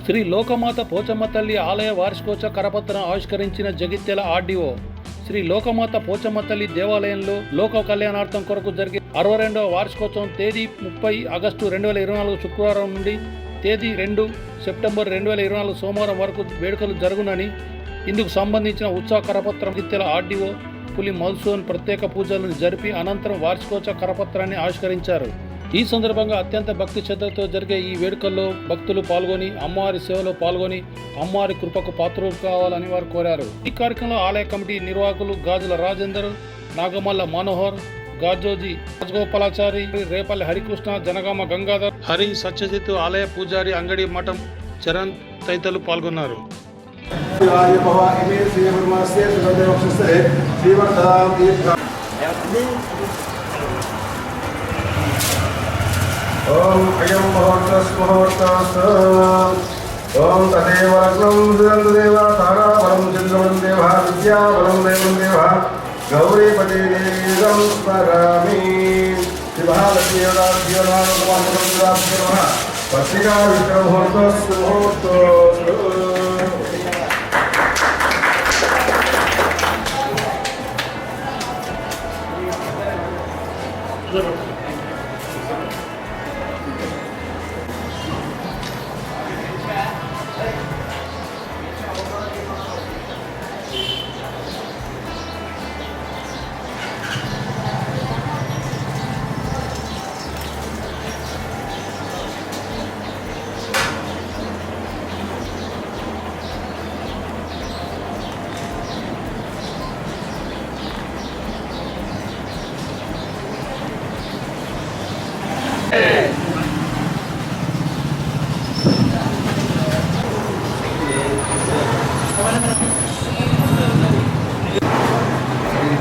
శ్రీ లోకమాత పోచమ్మ తల్లి ఆలయ వార్షికోత్సవ కరపత్రం ఆవిష్కరించిన జగిత్యాల ఆర్డీఓ. శ్రీ లోకమాత పోచమ్మ తల్లి దేవాలయంలో లోక కళ్యాణార్థం కొరకు జరిగే 62వ వార్షికోత్సవం తేదీ 30 ఆగస్టు 2024 శుక్రవారం నుండి తేదీ 2 సెప్టెంబర్ 2024 సోమవారం వరకు వేడుకలు జరుగునని, ఇందుకు సంబంధించిన ఉత్సవ కరపత్రం జగిత్యాల ఆర్డీఓ పులి మధుసూదన్ ప్రత్యేక పూజలను జరిపి అనంతరం వార్షికోత్సవ కరపత్రాన్ని ఆవిష్కరించారు. ఈ సందర్భంగా అత్యంత భక్తి శ్రద్ధలతో జరిగే ఈ వేడుకల్లో భక్తులు పాల్గొని అమ్మవారి సేవలో పాల్గొని అమ్మవారి కృపకు పాత్రలు కావాలని వారు కోరారు. ఈ కార్యక్రమంలో ఆలయ కమిటీ నిర్వాహకులు గాజుల రాజేందర్, నాగమల్ల మనోహర్, గాజోజీ రాజగోపాలాచారి, రేపల్లి హరికృష్ణ, జనగామ గంగాధర్, హరి సత్యజిత్, ఆలయ పూజారి అంగడి మఠం చరణ్ తదితరులు పాల్గొన్నారు. ओम अयं मुहूर्तः ओम तदेव लग्नं सुरंदेवा ताराबलं चंद्रबलं देवा विद्याबलं देवं देवा गौरीपति देवं स्मरामि शिवालक्ष्मीदाभ्योनामः पत्रिका विक्रमोत्तः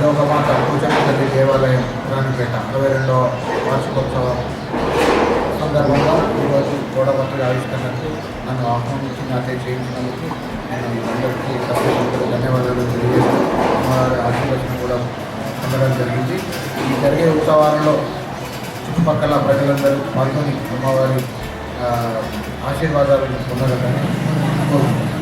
లోకమాత పోచమ్మ తల్లి దేవాలయం రాణిపేట 62వ వార్షికోత్సవం సందర్భంగా ఈరోజు గోడపత్రిక ఆవిష్కరణకు నన్ను ఆహ్వానించి నాతో చేయించినందుకు నేను అందరికీ ధన్యవాదాలు తెలియజేస్తూ అమ్మవారి ఆశీర్వచనం కూడా పొందడం జరిగింది. ఈ జరిగే ఉత్సవాలలో చుట్టుపక్కల ప్రజలందరూ పాల్గొని అమ్మవారి ఆశీర్వాదాలను పొందగలని కోరుకుంటున్నాను.